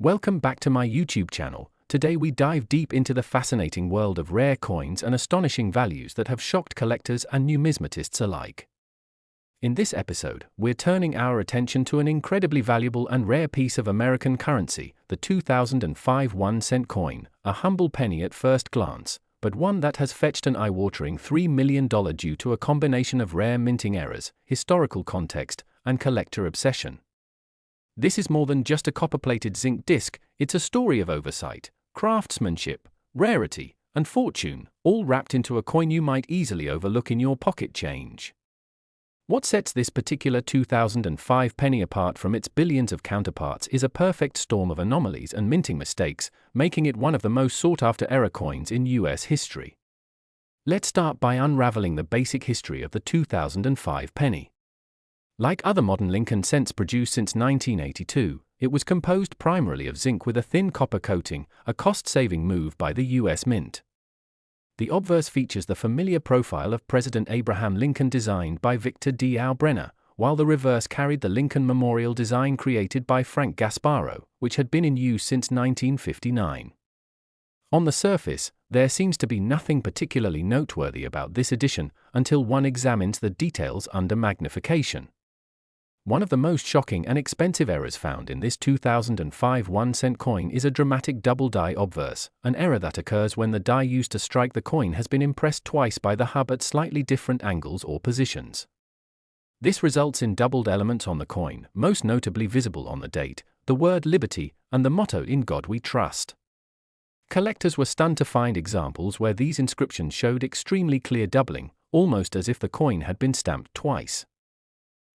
Welcome back to my YouTube channel. Today we dive deep into the fascinating world of rare coins and astonishing values that have shocked collectors and numismatists alike. In this episode, we're turning our attention to an incredibly valuable and rare piece of American currency, the 2005 1-cent coin, a humble penny at first glance, but one that has fetched an eye-watering $3 million due to a combination of rare minting errors, historical context, and collector obsession. This is more than just a copper-plated zinc disc, it's a story of oversight, craftsmanship, rarity, and fortune, all wrapped into a coin you might easily overlook in your pocket change. What sets this particular 2005 penny apart from its billions of counterparts is a perfect storm of anomalies and minting mistakes, making it one of the most sought-after error coins in US history. Let's start by unraveling the basic history of the 2005 penny. Like other modern Lincoln cents produced since 1982, it was composed primarily of zinc with a thin copper coating, a cost-saving move by the US Mint. The obverse features the familiar profile of President Abraham Lincoln designed by Victor D. Brenner, while the reverse carried the Lincoln Memorial design created by Frank Gasparro, which had been in use since 1959. On the surface, there seems to be nothing particularly noteworthy about this edition until one examines the details under magnification. One of the most shocking and expensive errors found in this 2005 1-cent coin is a dramatic double die obverse, an error that occurs when the die used to strike the coin has been impressed twice by the hub at slightly different angles or positions. This results in doubled elements on the coin, most notably visible on the date, the word liberty, and the motto "In God We Trust." Collectors were stunned to find examples where these inscriptions showed extremely clear doubling, almost as if the coin had been stamped twice.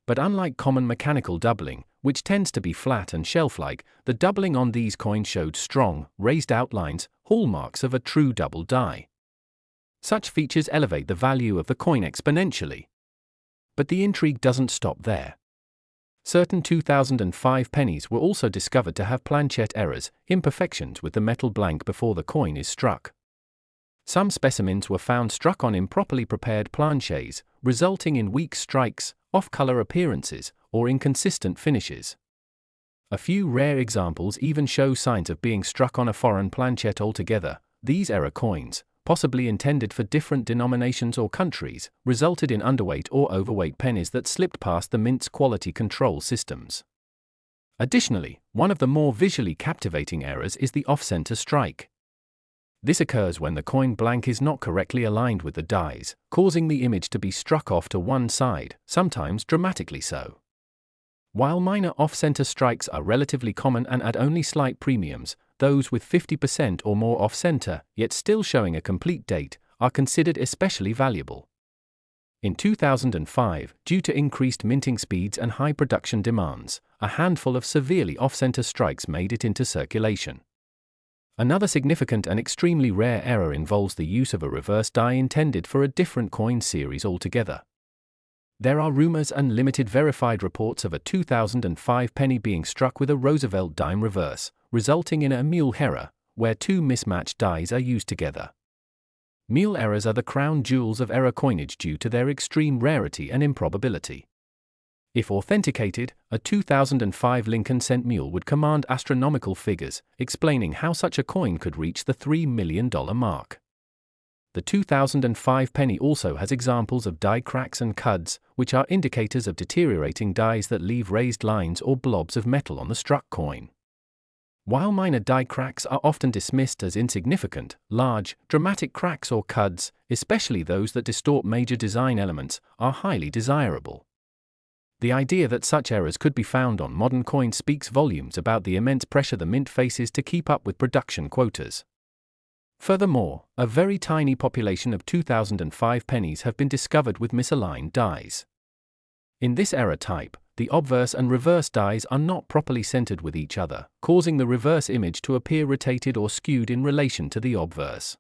But unlike common mechanical doubling, which tends to be flat and shelf-like, the doubling on these coins showed strong, raised outlines, hallmarks of a true double die. Such features elevate the value of the coin exponentially. But the intrigue doesn't stop there. Certain 2005 pennies were also discovered to have planchette errors, imperfections with the metal blank before the coin is struck. Some specimens were found struck on improperly prepared planchets, resulting in weak strikes, off-color appearances, or inconsistent finishes. A few rare examples even show signs of being struck on a foreign planchette altogether. These error coins, possibly intended for different denominations or countries, resulted in underweight or overweight pennies that slipped past the Mint's quality control systems. Additionally, one of the more visually captivating errors is the off-center strike. This occurs when the coin blank is not correctly aligned with the dies, causing the image to be struck off to one side, sometimes dramatically so. While minor off-center strikes are relatively common and at only slight premiums, those with 50% or more off-center, yet still showing a complete date, are considered especially valuable. In 2005, due to increased minting speeds and high production demands, a handful of severely off-center strikes made it into circulation. Another significant and extremely rare error involves the use of a reverse die intended for a different coin series altogether. There are rumors and limited verified reports of a 2005 penny being struck with a Roosevelt dime reverse, resulting in a mule error, where two mismatched dies are used together. Mule errors are the crown jewels of error coinage due to their extreme rarity and improbability. If authenticated, a 2005 Lincoln cent mule would command astronomical figures, explaining how such a coin could reach the $3 million mark. The 2005 penny also has examples of die cracks and cuds, which are indicators of deteriorating dies that leave raised lines or blobs of metal on the struck coin. While minor die cracks are often dismissed as insignificant, large, dramatic cracks or cuds, especially those that distort major design elements, are highly desirable. The idea that such errors could be found on modern coins speaks volumes about the immense pressure the Mint faces to keep up with production quotas. Furthermore, a very tiny population of 2005 pennies have been discovered with misaligned dies. In this error type, the obverse and reverse dies are not properly centered with each other, causing the reverse image to appear rotated or skewed in relation to the obverse.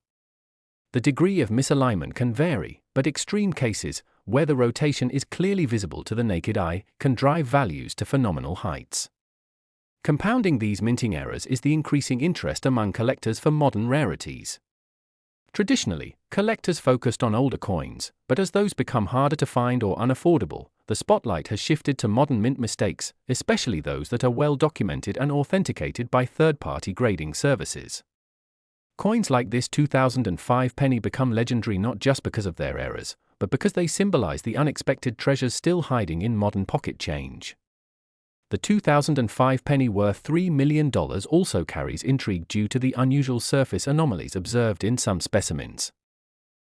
The degree of misalignment can vary, but extreme cases, where the rotation is clearly visible to the naked eye, can drive values to phenomenal heights. Compounding these minting errors is the increasing interest among collectors for modern rarities. Traditionally, collectors focused on older coins, but as those become harder to find or unaffordable, the spotlight has shifted to modern mint mistakes, especially those that are well documented and authenticated by third-party grading services. Coins like this 2005 penny become legendary not just because of their errors, but because they symbolize the unexpected treasures still hiding in modern pocket change. The 2005 penny worth $3 million also carries intrigue due to the unusual surface anomalies observed in some specimens.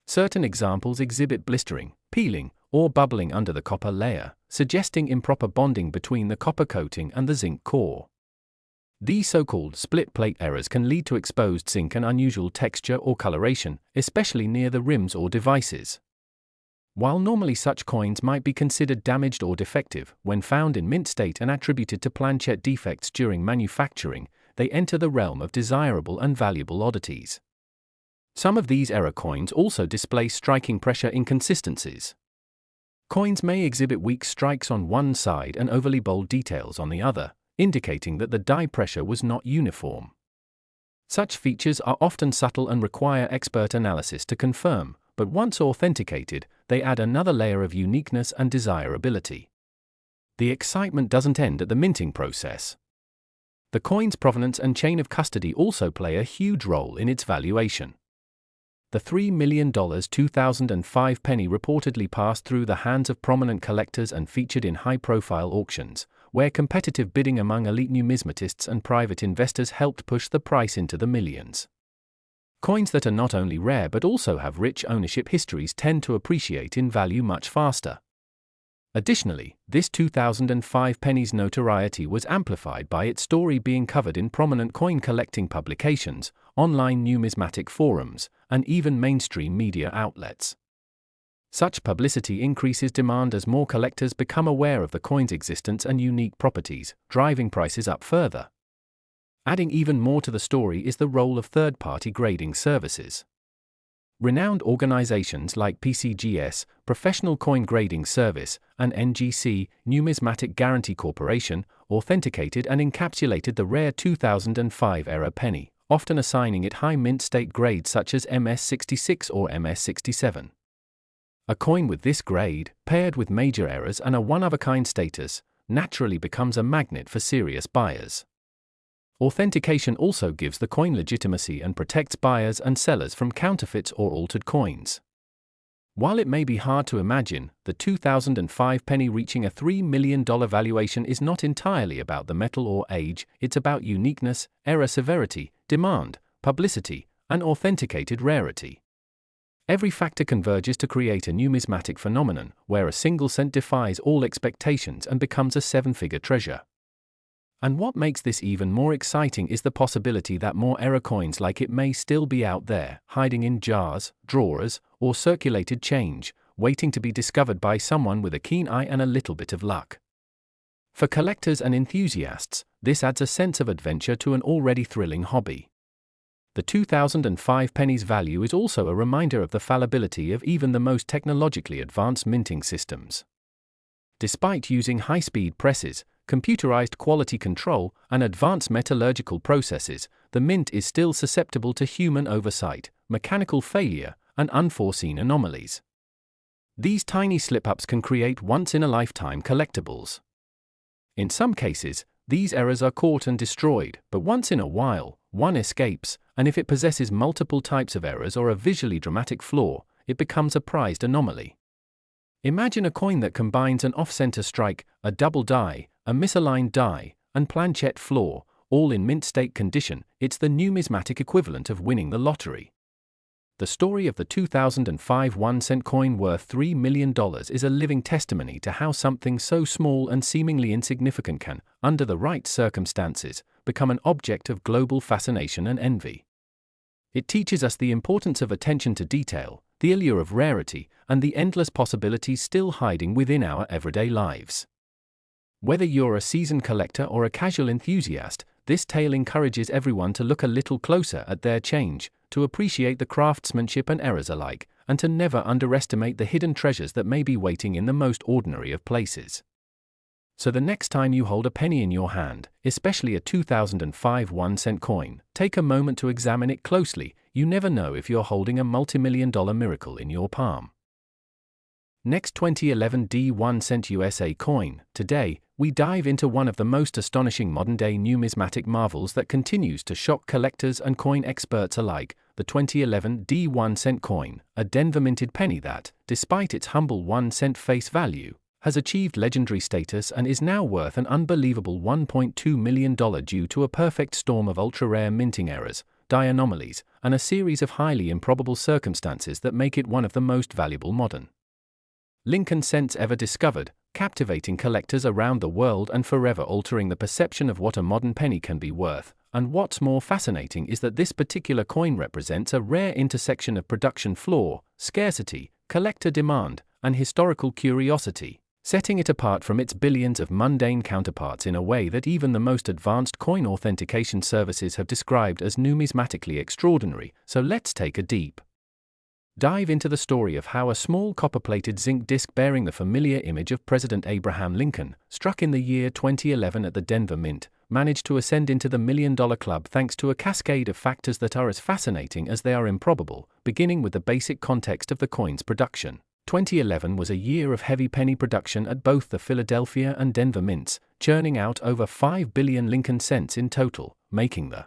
Certain examples exhibit blistering, peeling, or bubbling under the copper layer, suggesting improper bonding between the copper coating and the zinc core. These so-called split plate errors can lead to exposed zinc and unusual texture or coloration, especially near the rims or devices. While normally such coins might be considered damaged or defective, when found in mint state and attributed to planchet defects during manufacturing, they enter the realm of desirable and valuable oddities. Some of these error coins also display striking pressure inconsistencies. Coins may exhibit weak strikes on one side and overly bold details on the other, indicating that the die pressure was not uniform. Such features are often subtle and require expert analysis to confirm, but once authenticated, they add another layer of uniqueness and desirability. The excitement doesn't end at the minting process. The coin's provenance and chain of custody also play a huge role in its valuation. The $3 million 2005 penny reportedly passed through the hands of prominent collectors and featured in high-profile auctions, where competitive bidding among elite numismatists and private investors helped push the price into the millions. Coins that are not only rare but also have rich ownership histories tend to appreciate in value much faster. Additionally, this 2005 penny's notoriety was amplified by its story being covered in prominent coin collecting publications, online numismatic forums, and even mainstream media outlets. Such publicity increases demand as more collectors become aware of the coin's existence and unique properties, driving prices up further. Adding even more to the story is the role of third-party grading services. Renowned organizations like PCGS, Professional Coin Grading Service, and NGC, Numismatic Guarantee Corporation, authenticated and encapsulated the rare 2005 era penny, often assigning it high mint state grades such as MS66 or MS67. A coin with this grade, paired with major errors and a one-of-a-kind status, naturally becomes a magnet for serious buyers. Authentication also gives the coin legitimacy and protects buyers and sellers from counterfeits or altered coins. While it may be hard to imagine, the 2005 penny reaching a $3 million valuation is not entirely about the metal or age, it's about uniqueness, error severity, demand, publicity, and authenticated rarity. Every factor converges to create a numismatic phenomenon, where a single cent defies all expectations and becomes a seven-figure treasure. And what makes this even more exciting is the possibility that more error coins like it may still be out there, hiding in jars, drawers, or circulated change, waiting to be discovered by someone with a keen eye and a little bit of luck. For collectors and enthusiasts, this adds a sense of adventure to an already thrilling hobby. The 2005 penny's value is also a reminder of the fallibility of even the most technologically advanced minting systems. Despite using high-speed presses, computerized quality control, and advanced metallurgical processes, the mint is still susceptible to human oversight, mechanical failure, and unforeseen anomalies. These tiny slip-ups can create once-in-a-lifetime collectibles. In some cases, these errors are caught and destroyed, but once in a while, one escapes, and if it possesses multiple types of errors or a visually dramatic flaw, it becomes a prized anomaly. Imagine a coin that combines an off-center strike, a double die, a misaligned die, and planchet flaw, all in mint state condition. It's the numismatic equivalent of winning the lottery. The story of the 2005 1-cent coin worth $3 million is a living testimony to how something so small and seemingly insignificant can, under the right circumstances, become an object of global fascination and envy. It teaches us the importance of attention to detail, the allure of rarity, and the endless possibilities still hiding within our everyday lives. Whether you're a seasoned collector or a casual enthusiast, this tale encourages everyone to look a little closer at their change, to appreciate the craftsmanship and errors alike, and to never underestimate the hidden treasures that may be waiting in the most ordinary of places. So the next time you hold a penny in your hand, especially a 2005 1-cent coin, take a moment to examine it closely. You never know if you're holding a multimillion-dollar miracle in your palm. Next, 2011 D1 cent USA coin. Today, we dive into one of the most astonishing modern-day numismatic marvels that continues to shock collectors and coin experts alike, the 2011 D1 cent coin, a Denver-minted penny that, despite its humble 1 cent face value, has achieved legendary status and is now worth an unbelievable $1.2 million due to a perfect storm of ultra-rare minting errors, die anomalies, and a series of highly improbable circumstances that make it one of the most valuable modern Lincoln cents ever discovered, captivating collectors around the world and forever altering the perception of what a modern penny can be worth. And what's more fascinating is that this particular coin represents a rare intersection of production flaw, scarcity, collector demand, and historical curiosity, setting it apart from its billions of mundane counterparts in a way that even the most advanced coin authentication services have described as numismatically extraordinary. So let's take a deep dive into the story of how a small copper-plated zinc disc bearing the familiar image of President Abraham Lincoln, struck in the year 2011 at the Denver Mint, managed to ascend into the $1 million club thanks to a cascade of factors that are as fascinating as they are improbable, beginning with the basic context of the coin's production. 2011 was a year of heavy penny production at both the Philadelphia and Denver mints, churning out over 5 billion Lincoln cents in total, making the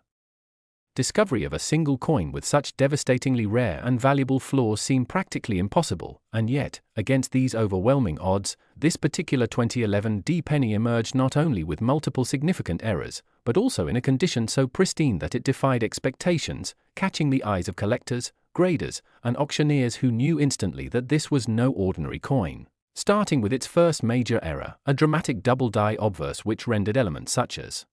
discovery of a single coin with such devastatingly rare and valuable flaws seem practically impossible, and yet, against these overwhelming odds, this particular 2011 D penny emerged not only with multiple significant errors, but also in a condition so pristine that it defied expectations, catching the eyes of collectors, graders, and auctioneers who knew instantly that this was no ordinary coin. Starting with its first major error, a dramatic double-die obverse which rendered elements such as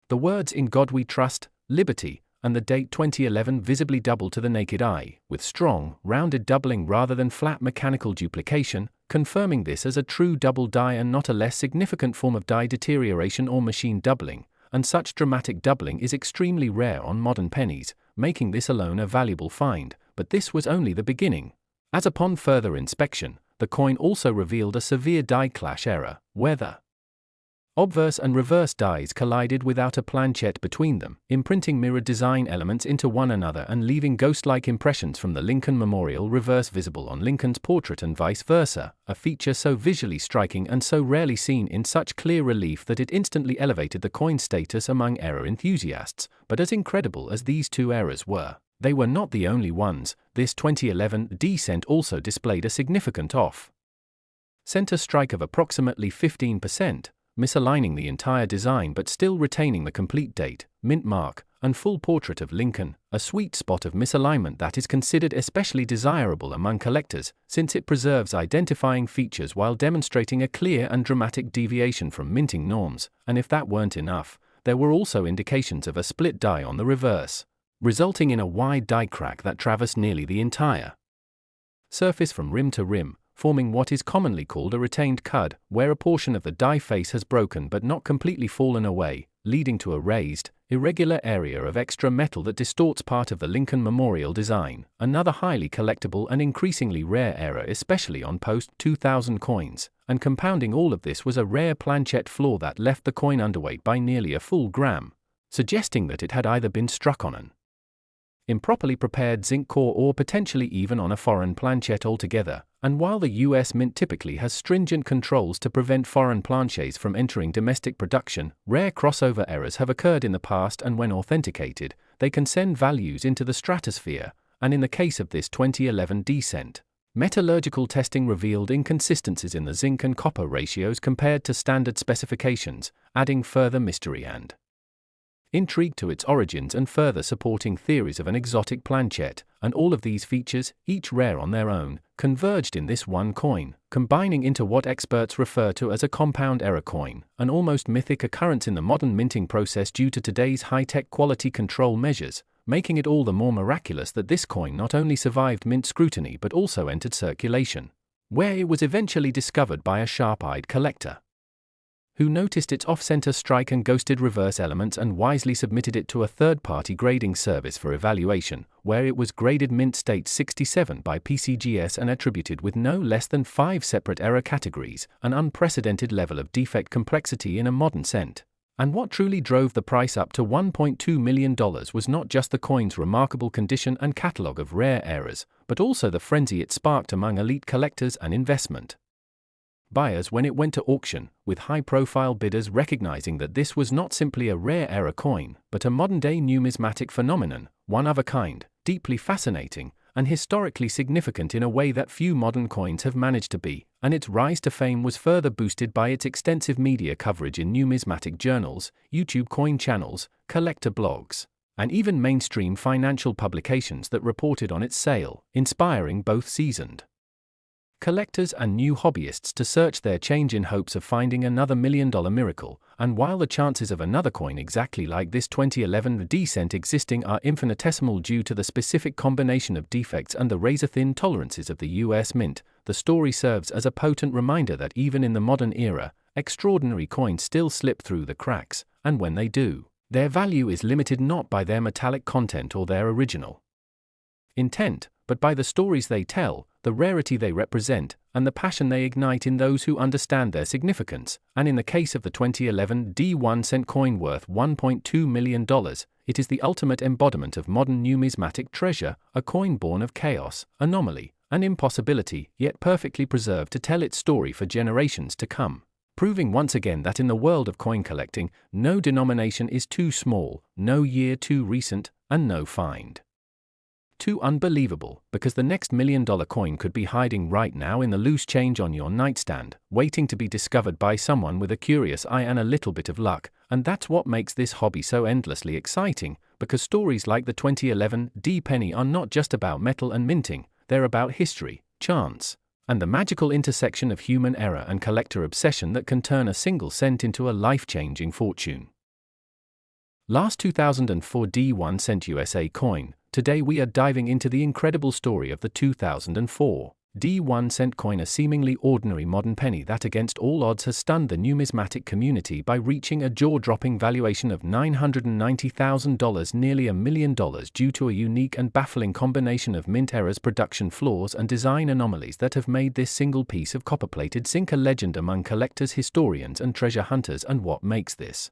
the words "In God We Trust," "Liberty," and the date 2011 visibly double to the naked eye, with strong, rounded doubling rather than flat mechanical duplication, confirming this as a true double die and not a less significant form of die deterioration or machine doubling, and such dramatic doubling is extremely rare on modern pennies, making this alone a valuable find. But this was only the beginning, as upon further inspection, the coin also revealed a severe die clash error, where the obverse and reverse dies collided without a planchette between them, imprinting mirror design elements into one another and leaving ghost-like impressions from the Lincoln Memorial reverse visible on Lincoln's portrait and vice versa, a feature so visually striking and so rarely seen in such clear relief that it instantly elevated the coin's status among error enthusiasts. But as incredible as these two errors were, they were not the only ones. This 2011 D cent also displayed a significant off-center strike of approximately 15%, misaligning the entire design but still retaining the complete date, mint mark, and full portrait of Lincoln, a sweet spot of misalignment that is considered especially desirable among collectors, since it preserves identifying features while demonstrating a clear and dramatic deviation from minting norms. And if that weren't enough, there were also indications of a split die on the reverse, resulting in a wide die crack that traversed nearly the entire surface from rim to rim, forming what is commonly called a retained cud, where a portion of the die face has broken but not completely fallen away, leading to a raised, irregular area of extra metal that distorts part of the Lincoln Memorial design, another highly collectible and increasingly rare error especially on post-2000 coins, and compounding all of this was a rare planchette flaw that left the coin underweight by nearly a full gram, suggesting that it had either been struck on an improperly prepared zinc core or potentially even on a foreign planchette altogether. And while the US Mint typically has stringent controls to prevent foreign planchets from entering domestic production, rare crossover errors have occurred in the past, and when authenticated, they can send values into the stratosphere. And in the case of this 2011 D cent, metallurgical testing revealed inconsistencies in the zinc and copper ratios compared to standard specifications, adding further mystery and intrigue to its origins and further supporting theories of an exotic planchette. And all of these features, each rare on their own, converged in this one coin, combining into what experts refer to as a compound error coin, an almost mythic occurrence in the modern minting process due to today's high-tech quality control measures, making it all the more miraculous that this coin not only survived mint scrutiny but also entered circulation, where it was eventually discovered by a sharp-eyed collector who noticed its off-center strike and ghosted reverse elements and wisely submitted it to a third-party grading service for evaluation, where it was graded mint state 67 by PCGS and attributed with no less than 5 separate error categories, an unprecedented level of defect complexity in a modern cent. And what truly drove the price up to $1.2 million was not just the coin's remarkable condition and catalogue of rare eras, but also the frenzy it sparked among elite collectors and investment buyers when it went to auction, with high-profile bidders recognizing that this was not simply a rare era coin, but a modern-day numismatic phenomenon, one of a kind, deeply fascinating, and historically significant in a way that few modern coins have managed to be, and its rise to fame was further boosted by its extensive media coverage in numismatic journals, YouTube coin channels, collector blogs, and even mainstream financial publications that reported on its sale, inspiring both seasoned collectors and new hobbyists to search their change in hopes of finding another million-dollar miracle. And while the chances of another coin exactly like this 2011 D-cent existing are infinitesimal due to the specific combination of defects and the razor-thin tolerances of the US Mint, the story serves as a potent reminder that even in the modern era, extraordinary coins still slip through the cracks, and when they do, their value is limited not by their metallic content or their original intent, but by the stories they tell, the rarity they represent, and the passion they ignite in those who understand their significance. And in the case of the 2011 D1-cent coin worth $1.2 million, it is the ultimate embodiment of modern numismatic treasure, a coin born of chaos, anomaly, and impossibility, yet perfectly preserved to tell its story for generations to come, proving once again that in the world of coin collecting, no denomination is too small, no year too recent, and no find too unbelievable, because the next million-dollar coin could be hiding right now in the loose change on your nightstand, waiting to be discovered by someone with a curious eye and a little bit of luck. And that's what makes this hobby so endlessly exciting, because stories like the 2011 D penny are not just about metal and minting, they're about history, chance, and the magical intersection of human error and collector obsession that can turn a single cent into a life-changing fortune. Last 2004 D1-cent USA coin. Today we are diving into the incredible story of the 2004 D1-cent coin, a seemingly ordinary modern penny that against all odds has stunned the numismatic community by reaching a jaw-dropping valuation of $990,000, nearly $1 million, due to a unique and baffling combination of mint errors, production flaws, and design anomalies that have made this single piece of copper-plated zinc a legend among collectors, historians, and treasure hunters. And what makes this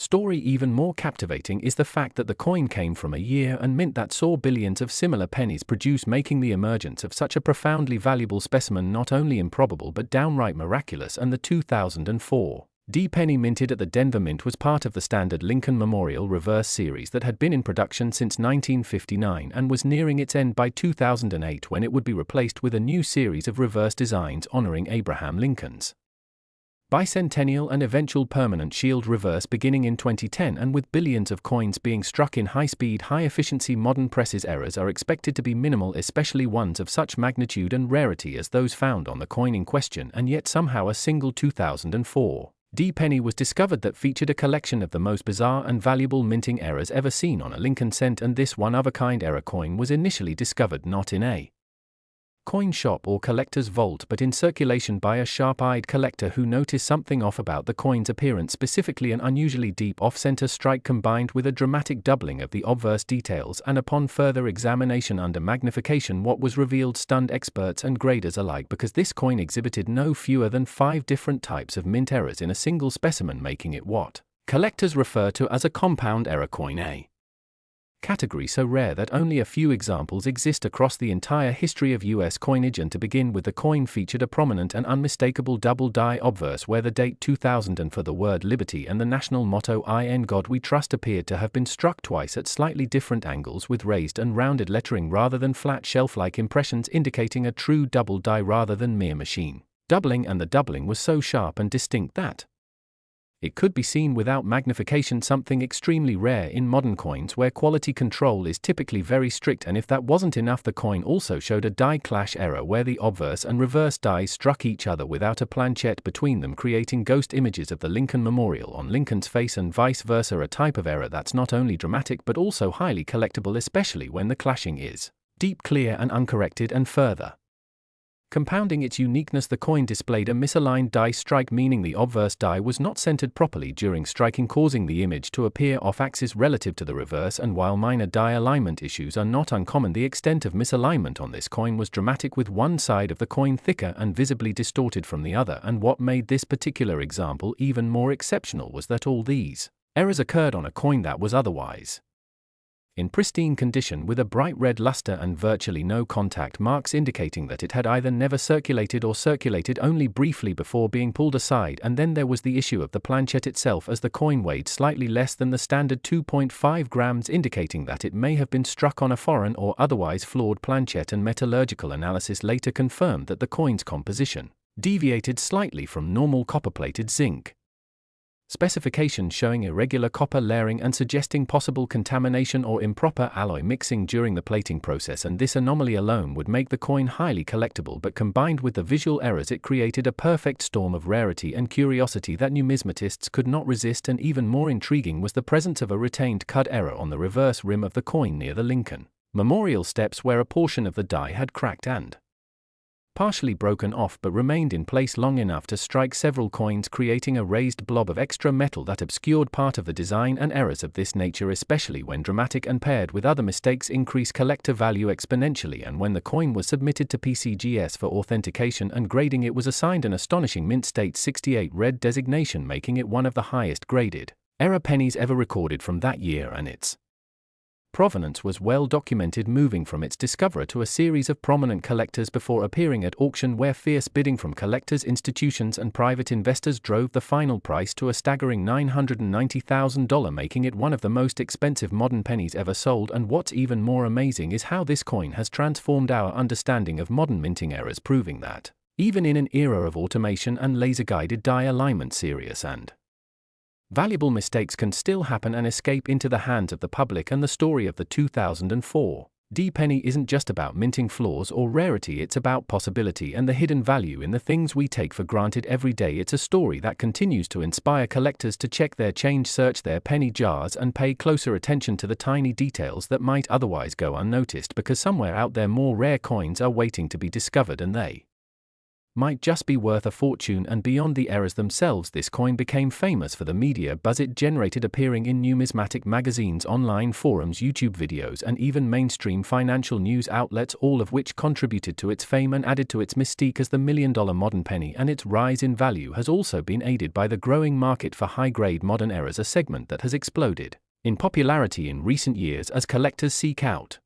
story even more captivating is the fact that the coin came from a year and mint that saw billions of similar pennies produced, making the emergence of such a profoundly valuable specimen not only improbable but downright miraculous. And the 2004 D penny minted at the Denver Mint was part of the standard Lincoln Memorial Reverse series that had been in production since 1959 and was nearing its end by 2008, when it would be replaced with a new series of reverse designs honoring Abraham Lincoln's bicentennial and eventual permanent shield reverse beginning in 2010. And with billions of coins being struck in high-speed, high-efficiency modern presses, errors are expected to be minimal, especially ones of such magnitude and rarity as those found on the coin in question. And yet somehow a single 2004 D penny was discovered that featured a collection of the most bizarre and valuable minting errors ever seen on a Lincoln cent. And this one-of-a-kind error coin was initially discovered not in a coin shop or collector's vault, but in circulation by a sharp-eyed collector who noticed something off about the coin's appearance, specifically an unusually deep off-center strike combined with a dramatic doubling of the obverse details. And upon further examination under magnification, what was revealed stunned experts and graders alike, because this coin exhibited no fewer than 5 different types of mint errors in a single specimen, making it what collectors refer to as a compound error coin, a category so rare that only a few examples exist across the entire history of US coinage. And to begin with, the coin featured a prominent and unmistakable double die obverse where the date 2000 and for the word liberty and the national motto "In God We Trust" appeared to have been struck twice at slightly different angles with raised and rounded lettering rather than flat shelf-like impressions, indicating a true double die rather than mere machine doubling. And the doubling was so sharp and distinct that it could be seen without magnification, something extremely rare in modern coins where quality control is typically very strict. And if that wasn't enough, the coin also showed a die clash error where the obverse and reverse dies struck each other without a planchette between them, creating ghost images of the Lincoln Memorial on Lincoln's face and vice versa, a type of error that's not only dramatic but also highly collectible, especially when the clashing is deep, clear, and uncorrected. And further Compounding its uniqueness, the coin displayed a misaligned die strike, meaning the obverse die was not centered properly during striking, causing the image to appear off-axis relative to the reverse. And while minor die alignment issues are not uncommon, the extent of misalignment on this coin was dramatic, with one side of the coin thicker and visibly distorted from the other. And what made this particular example even more exceptional was that all these errors occurred on a coin that was otherwise in pristine condition, with a bright red luster and virtually no contact marks, indicating that it had either never circulated or circulated only briefly before being pulled aside. And then there was the issue of the planchet itself, as the coin weighed slightly less than the standard 2.5 grams, indicating that it may have been struck on a foreign or otherwise flawed planchet. And metallurgical analysis later confirmed that the coin's composition deviated slightly from normal copper-plated zinc specifications, showing irregular copper layering and suggesting possible contamination or improper alloy mixing during the plating process. And this anomaly alone would make the coin highly collectible, but combined with the visual errors, it created a perfect storm of rarity and curiosity that numismatists could not resist. And even more intriguing was the presence of a retained cut error on the reverse rim of the coin near the Lincoln Memorial steps, where a portion of the die had cracked and partially broken off but remained in place long enough to strike several coins, creating a raised blob of extra metal that obscured part of the design. And errors of this nature, especially when dramatic and paired with other mistakes, increase collector value exponentially. And when the coin was submitted to PCGS for authentication and grading, it was assigned an astonishing mint state 68 red designation, making it one of the highest graded error pennies ever recorded from that year. And its provenance was well documented, moving from its discoverer to a series of prominent collectors before appearing at auction, where fierce bidding from collectors, institutions and private investors drove the final price to a staggering $990,000, making it one of the most expensive modern pennies ever sold. And what's even more amazing is how this coin has transformed our understanding of modern minting errors, proving that even in an era of automation and laser-guided die alignment, serious and valuable mistakes can still happen and escape into the hands of the public. And the story of the 2004 D penny isn't just about minting flaws or rarity, it's about possibility and the hidden value in the things we take for granted every day. It's a story that continues to inspire collectors to check their change, search their penny jars, and pay closer attention to the tiny details that might otherwise go unnoticed, because somewhere out there more rare coins are waiting to be discovered, and they might just be worth a fortune. And beyond the errors themselves, this coin became famous for the media buzz it generated, appearing in numismatic magazines, online forums, YouTube videos, and even mainstream financial news outlets, all of which contributed to its fame and added to its mystique as the million-dollar modern penny. And its rise in value has also been aided by the growing market for high-grade modern errors, a segment that has exploded in popularity in recent years as collectors seek out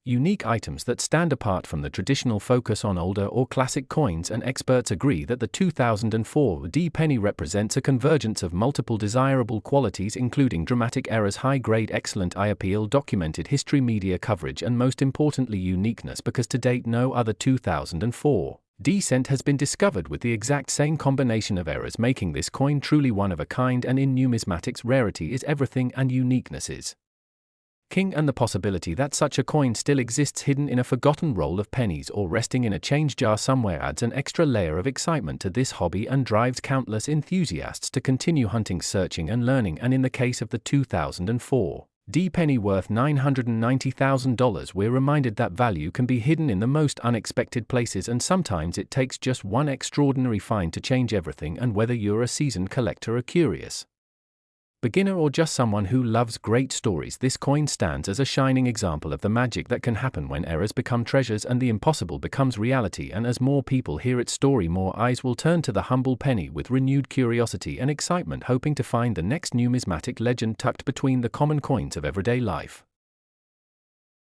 unique items that stand apart from the traditional focus on older or classic coins. And experts agree that the 2004 D penny represents a convergence of multiple desirable qualities, including dramatic errors, high grade, excellent eye appeal, documented history, media coverage, and most importantly, uniqueness, because to date no other 2004 D cent has been discovered with the exact same combination of errors, making this coin truly one of a kind. And in numismatics, rarity is everything and uniqueness is king, and the possibility that such a coin still exists hidden in a forgotten roll of pennies or resting in a change jar somewhere adds an extra layer of excitement to this hobby and drives countless enthusiasts to continue hunting, searching, and learning. And in the case of the 2004 D penny worth $990,000, we're reminded that value can be hidden in the most unexpected places, and sometimes it takes just one extraordinary find to change everything. And whether you're a seasoned collector, a curious beginner, or just someone who loves great stories, this coin stands as a shining example of the magic that can happen when errors become treasures and the impossible becomes reality. And as more people hear its story, more eyes will turn to the humble penny with renewed curiosity and excitement, hoping to find the next numismatic legend tucked between the common coins of everyday life.